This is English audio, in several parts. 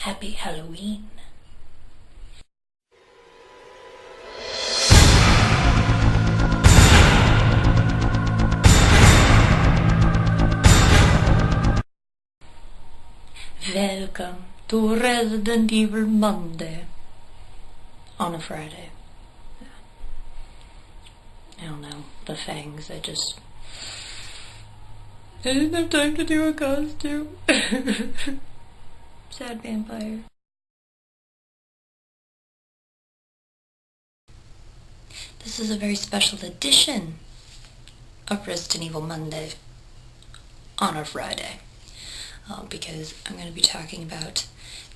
Happy Halloween. Welcome to Resident Evil Monday on a Friday. I don't know, the fangs, I didn't have time to do a costume. Sad vampire. This is a very special edition of Resident Evil Monday on a Friday. Because I'm going to be talking about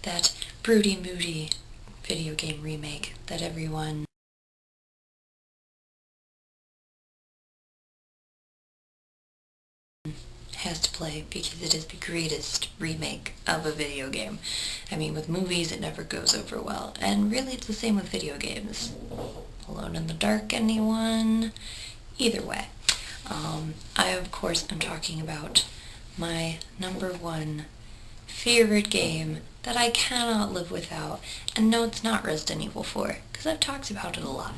that broody moody video game remake that everyone has to play because it is the greatest remake of a video game. I mean, with movies it never goes over well, and really it's the same with video games. Alone in the Dark, anyone? Either way. I of course am talking about my number one favorite game that I cannot live without. And no, it's not Resident Evil 4, because I've talked about it a lot.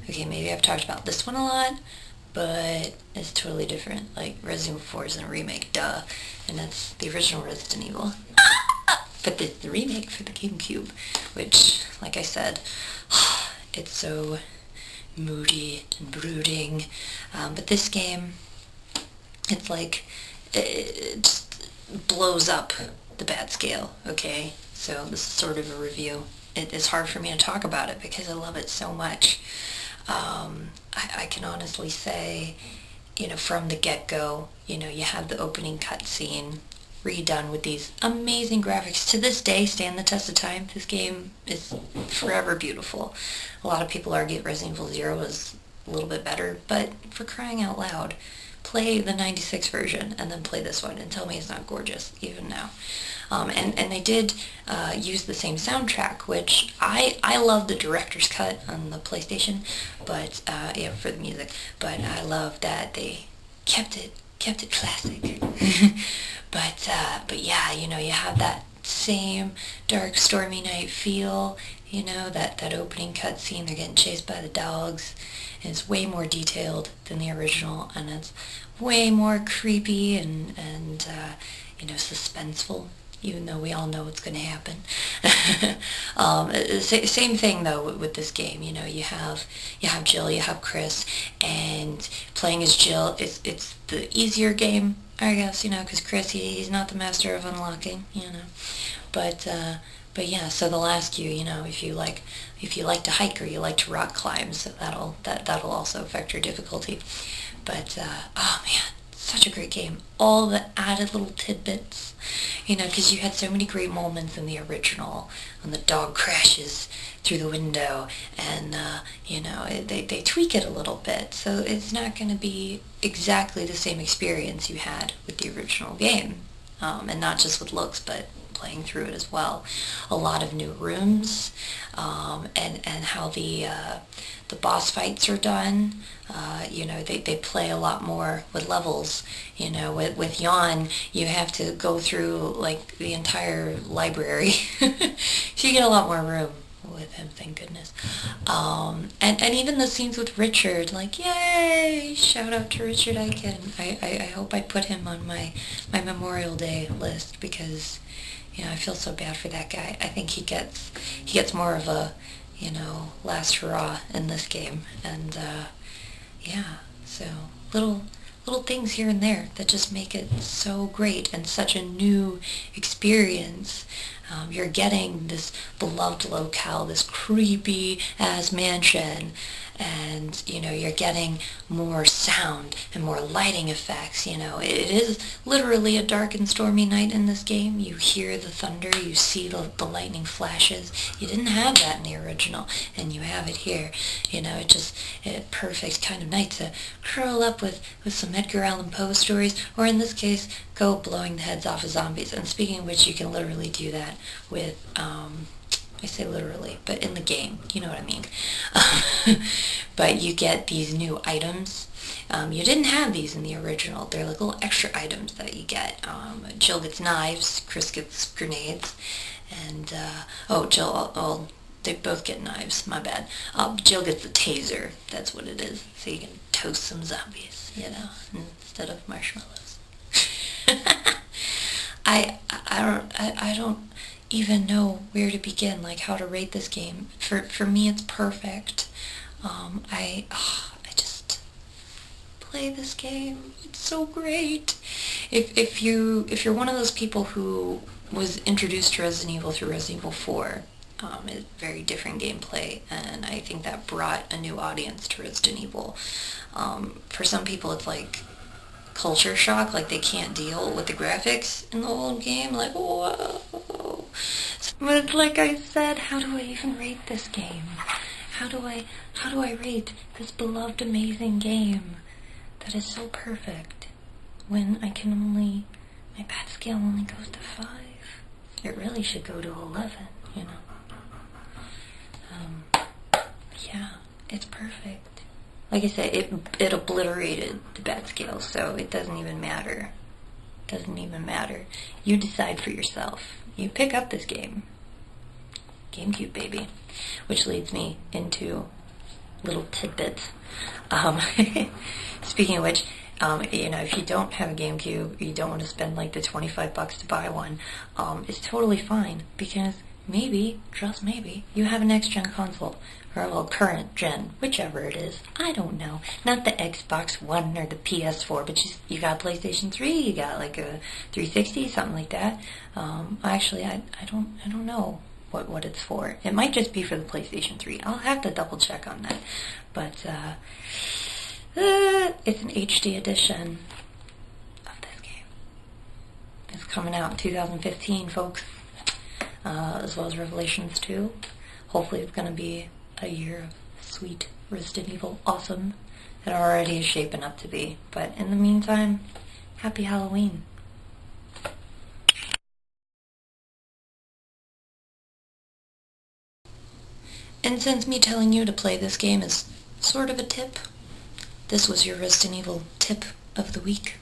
Okay, maybe I've talked about this one a lot, but it's totally different. Like, Resident Evil 4 isn't a remake, duh. And that's the original Resident Evil. But the remake for the GameCube, which, like I said, it's so moody and brooding. But this game, it's like, it just blows up the bad scale, okay? So this is sort of a review. It's hard for me to talk about it because I love it so much. I can honestly say, from the get-go, you have the opening cutscene redone with these amazing graphics. To this day, stand the test of time. This game is forever beautiful. A lot of people argue Resident Evil 0 is a little bit better, but for crying out loud, play the 96 version and then play this one and tell me it's not gorgeous, even now. And they did use the same soundtrack, which I love the director's cut on the PlayStation, but for the music. But I love that they kept it classic. but yeah, you have that same dark, stormy night feel. That opening cutscene, they're getting chased by the dogs, and it's way more detailed than the original, and it's way more creepy and suspenseful, even though we all know what's going to happen. Same thing though with this game. You have Jill, you have Chris, and playing as Jill, it's the easier game, I guess, because Chris, he's not the master of unlocking, But yeah, so they'll ask you, if you like to hike or you like to rock climb, so that'll also affect your difficulty. But oh man, such a great game. All the added little tidbits, because you had so many great moments in the original when the dog crashes through the window, and they tweak it a little bit, so it's not going to be exactly the same experience you had with the original game, and not just with looks, but playing through it as well. A lot of new rooms, and how the boss fights are done. They play a lot more with levels. With Jan, you have to go through like the entire library. So you get a lot more room with him, thank goodness. And even the scenes with Richard, like, yay! Shout out to Richard Eichen. I hope I put him on my Memorial Day list, because I feel so bad for that guy. I think he gets more of a, last hurrah in this game. And, so little things here and there that just make it so great and such a new experience. You're getting this beloved locale, this creepy-ass mansion, and, you're getting more sound and more lighting effects. It is literally a dark and stormy night in this game. You hear the thunder, you see the lightning flashes. You didn't have that in the original, and you have it here. It's just a perfect kind of night to curl up with some Edgar Allan Poe stories, or in this case, go blowing the heads off of zombies. And speaking of which, you can literally do that with, I say literally, but in the game, you know what I mean. But you get these new items. You didn't have these in the original. They're like little extra items that you get. Jill gets knives, Chris gets grenades, And, oh, Jill, oh, they both get knives, my bad. Jill gets the taser, that's what it is, so you can toast some zombies, instead of marshmallows. I don't even know where to begin, like how to rate this game. For me, it's perfect. I just play this game. It's so great. If you're one of those people who was introduced to Resident Evil through Resident Evil 4, it's very different gameplay, and I think that brought a new audience to Resident Evil. For some people, it's like culture shock, like they can't deal with the graphics in the old game, like, whoa. But like I said, how do I even rate this game? How do I rate this beloved, amazing game that is so perfect when I can only, my bad scale only goes to 5? It really should go to 11, yeah, it's perfect. Like I said, it obliterated the bad scale, so it doesn't even matter. Doesn't even matter. You decide for yourself. You pick up this game. GameCube, baby. Which leads me into little tidbits. Speaking of which, if you don't have a GameCube, you don't want to spend like the $25 to buy one, it's totally fine, because maybe, just maybe, you have a next-gen console, or well, current gen, whichever it is. I don't know. Not the Xbox One or the PS4, but you got PlayStation 3, you got like a 360, something like that. Actually, I don't know what it's for. It might just be for the PlayStation 3. I'll have to double check on that. But it's an HD edition of this game. It's coming out in 2015, folks. As well as Revelations 2. Hopefully it's going to be a year of sweet Resident Evil awesome. It already is shaping up to be. But in the meantime, happy Halloween. And since me telling you to play this game is sort of a tip, this was your Resident Evil tip of the week.